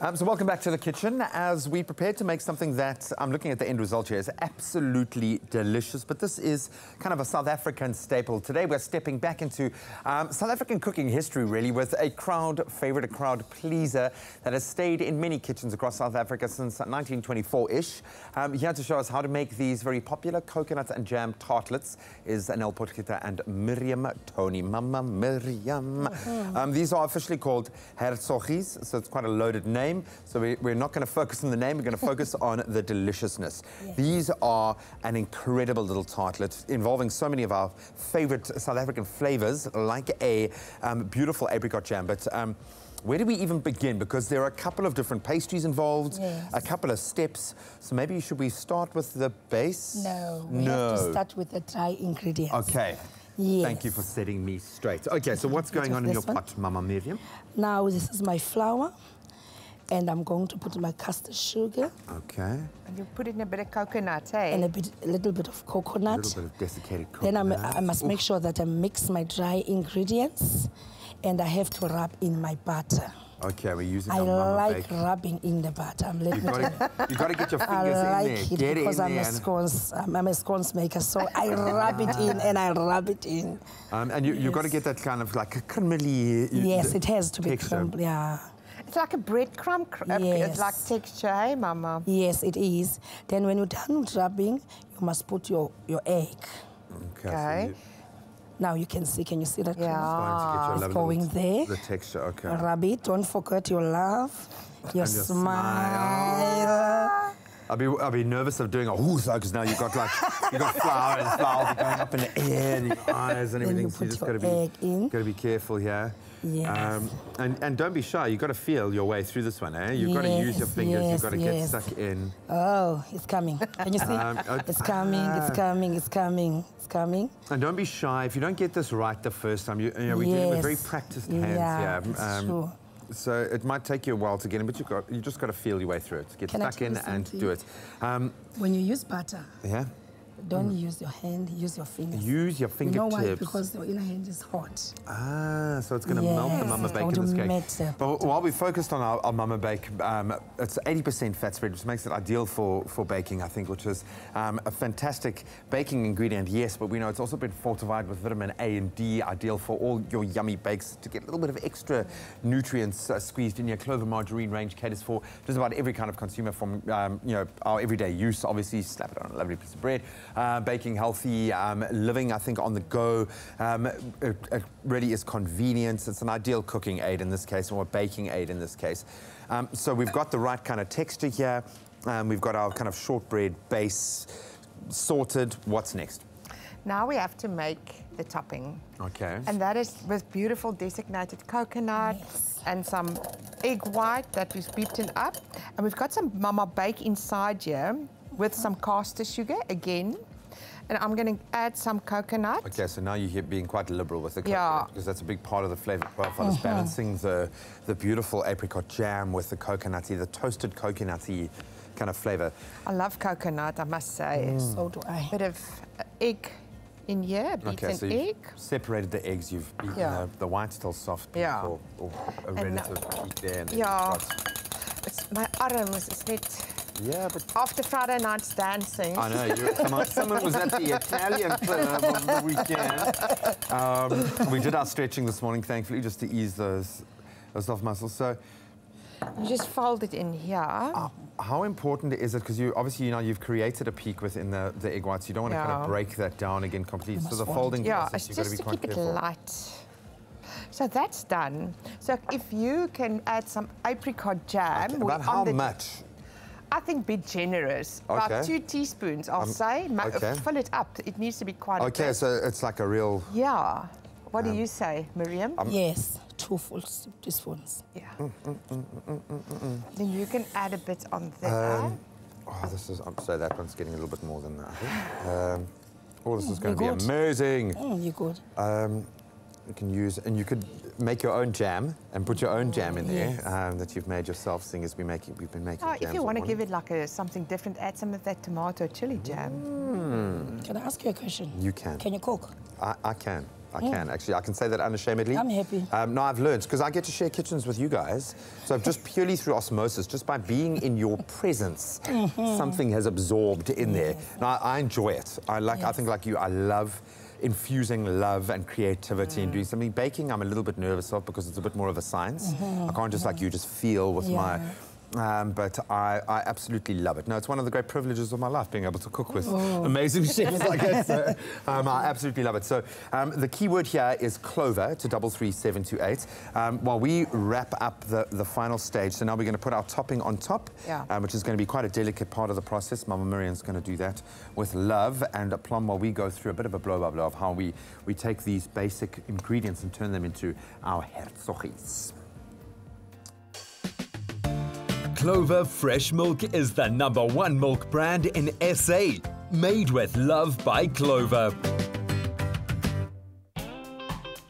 So welcome back to the kitchen as we prepare to make something that, I'm looking at the end result here, is absolutely delicious, but this is kind of a South African staple. Today we're stepping back into South African cooking history really with a crowd favorite, a crowd pleaser that has stayed in many kitchens across South Africa since 1924-ish. Here to show us how to make these very popular coconut and jam tartlets is Nel Potgieter and Miriam Tony. Mama Miriam. These are officially called Hertzoggies, so it's quite a loaded name. So we're not going to focus on the name, we're going to focus on the deliciousness. Yes. These are an incredible little tartlet involving so many of our favorite South African flavors, like a beautiful apricot jam. But where do we even begin? Because there are a couple of different pastries involved, yes, a couple of steps. So maybe should we start with the base? No, we have to start with the dry ingredients. Okay. Yes. Thank you for setting me straight. Okay, so what's going on in your pot, Mama Miriam? Now, this is my flour. And I'm going to put my castor sugar. Okay. And you put in a bit of coconut, eh? And a little bit of coconut. A little bit of desiccated coconut. Then I must make sure that I mix my dry ingredients. And I have to rub in my butter. Okay, we're using I Mama like Bake. Rubbing in the butter. You've got to get your fingers I like in there. It because I'm a scones maker, so I rub it in and I rub it in. And you've got to get that kind of like a crumbly Yes, it has to be texture. crumbly, yeah. It's like a breadcrumb, yes. It's like texture, hey, Mama? Yes, it is. Then when you're done with rubbing, you must put your egg. Okay. So now you can see, can you see that? Yeah. It's going there. The texture, okay. Rub it, don't forget your love, your smile. I'll be nervous of doing a whoosah because now you've got flour and flour going up in the air and your eyes and everything. So you just got to be careful here. Yes. And don't be shy. You've got to feel your way through this one, eh? You've got to use your fingers. You've got to get stuck in. Oh, it's coming. Can you see? It's coming. It's coming. It's coming. It's coming. And don't be shy. If you don't get this right the first time, we do it with very practiced hands. Yeah, that's true. So it might take you a while to get in, but you just got to feel your way through it. Get stuck in and do it. When you use butter, don't use your hand, use your fingers. Use your fingertips. You know why? Because the inner hand is hot. Ah, so it's going to melt the Mama Bake in this cake. But while we focused on our Mama Bake, it's 80% fat spread, which makes it ideal for baking, I think, which is a fantastic baking ingredient, yes, but we know it's also been fortified with vitamin A and D, ideal for all your yummy bakes to get a little bit of extra nutrients squeezed in your Clover margarine range caters for just about every kind of consumer from our everyday use. Obviously, slap it on a lovely piece of bread. Baking healthy, living, I think, on the go. It really is convenience. It's an ideal cooking aid in this case, or a baking aid in this case. So we've got the right kind of texture here. We've got our kind of shortbread base sorted. What's next? Now we have to make the topping. Okay. And that is with beautiful desiccated coconut and some egg white that we've beaten up. And we've got some Mama Bake inside here with some castor sugar again. And I'm going to add some coconut. Okay, so now you're being quite liberal with the coconut, because that's a big part of the flavor profile, is balancing the beautiful apricot jam with the coconutty, the toasted coconutty kind of flavor. I love coconut, I must say. So do I. A bit of egg in here, beaten egg. Separated the eggs, you've beaten the white's still soft, or a relative heat there. And it's my arms, it's not... Yeah, but after Friday night's dancing. I know. Someone was at the Italian club on the weekend. We did our stretching this morning, thankfully, just to ease those soft muscles. So you just fold it in here. How important is it? Because obviously you've created a peak within the egg whites. You don't want to kind of break that down again completely. So the folding process, you've got to be quite careful. Keep it light. So that's done. So if you can add some apricot jam. Okay, about how much? I think be generous. About 2 teaspoons, I'll say. Fill it up. It needs to be quite a bit. So it's like a real... Yeah. What do you say, Miriam? Yes, 2 full teaspoons. Yeah. Then you can add a bit on there. This is... So that one's getting a little bit more than that. This is going to be amazing. You're good. You can use, and you could make your own jam and put your own jam in there that you've made yourself, seeing as we've been making jams. If you want to give it like something different, add some of that tomato chili jam. Can I ask you a question? You can. Can you cook? I can. I can, actually. I can say that unashamedly. I'm happy. No, I've learned, because I get to share kitchens with you guys. So just purely through osmosis, just by being in your presence, something has absorbed in there. Now, I enjoy it. I think like you, I love infusing love and creativity and doing something. Baking, I'm a little bit nervous of because it's a bit more of a science. I can't just like you just feel with my... but I absolutely love it. No, it's one of the great privileges of my life, being able to cook with amazing chefs like it. So, I absolutely love it. So the key word here is Clover to 33728. While we wrap up the final stage, so now we're going to put our topping on top, which is going to be quite a delicate part of the process. Mama Miriam's going to do that with love and aplomb while we go through a bit of a blow-by-blow of how we take these basic ingredients and turn them into our Hertzoggies. Clover Fresh Milk is the #1 milk brand in SA, made with love by Clover.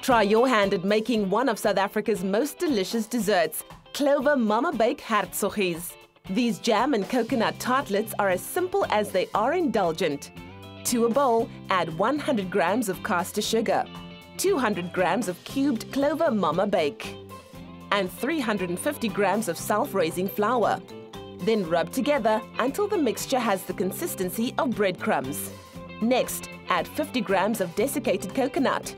Try your hand at making one of South Africa's most delicious desserts, Clover Mama Bake Hertzoggies. These jam and coconut tartlets are as simple as they are indulgent. To a bowl, add 100 grams of caster sugar, 200 grams of cubed Clover Mama Bake, and 350 grams of self-raising flour. Then rub together until the mixture has the consistency of breadcrumbs. Next, add 50 grams of desiccated coconut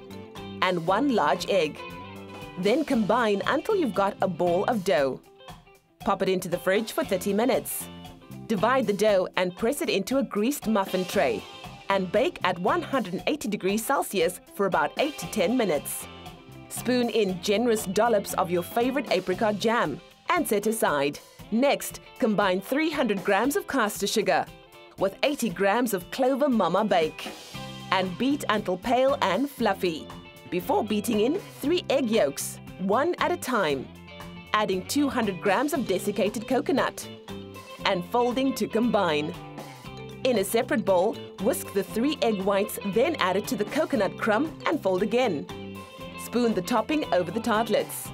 and 1 large egg. Then combine until you've got a ball of dough. Pop it into the fridge for 30 minutes. Divide the dough and press it into a greased muffin tray and bake at 180 degrees Celsius for about 8 to 10 minutes. Spoon in generous dollops of your favorite apricot jam and set aside. Next, combine 300 grams of caster sugar with 80 grams of Clover Mama Bake and beat until pale and fluffy. Before beating in 3 egg yolks, one at a time, adding 200 grams of desiccated coconut and folding to combine. In a separate bowl, whisk the 3 egg whites, then add it to the coconut crumb and fold again. Spoon the topping over the tartlets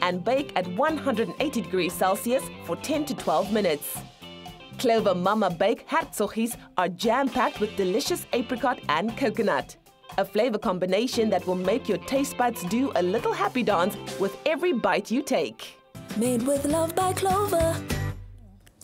and bake at 180 degrees Celsius for 10 to 12 minutes. Clover Mama Bake Hertzoggies are jam-packed with delicious apricot and coconut. A flavor combination that will make your taste buds do a little happy dance with every bite you take. Made with love by Clover.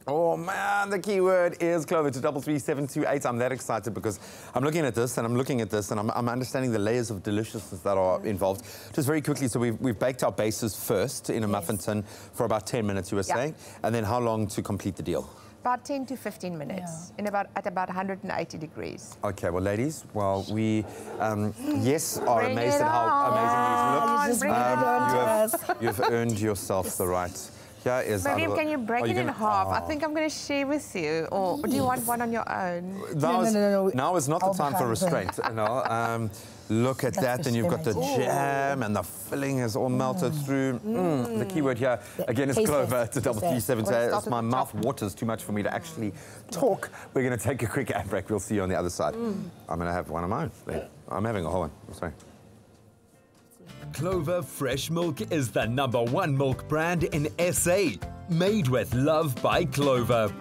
Oh man, the key word is Clover to 33728. I'm that excited because I'm looking at this and I'm looking at this and I'm understanding the layers of deliciousness that are involved. Just very quickly, so we've baked our bases first in a muffin tin for about 10 minutes, you were saying, and then how long to complete the deal? About 10 to 15 minutes, at about 180 degrees. Okay, well, ladies, well, we, yes, are amazed at how amazing these look. You've earned yourself the right. Here is Miriam, can you break it in half? I think I'm going to share with you. Or do you want one on your own? No. Now is not the time for restraint. No. Look at that. Then you've got the jam and the filling is all melted through. The key word here, again, is Clover to 33728. My mouth waters too much for me to actually talk. We're going to take a quick ad break. We'll see you on the other side. I'm going to have one of mine. I'm having a whole one. Sorry. Clover Fresh Milk is the #1 milk brand in SA, made with love by Clover.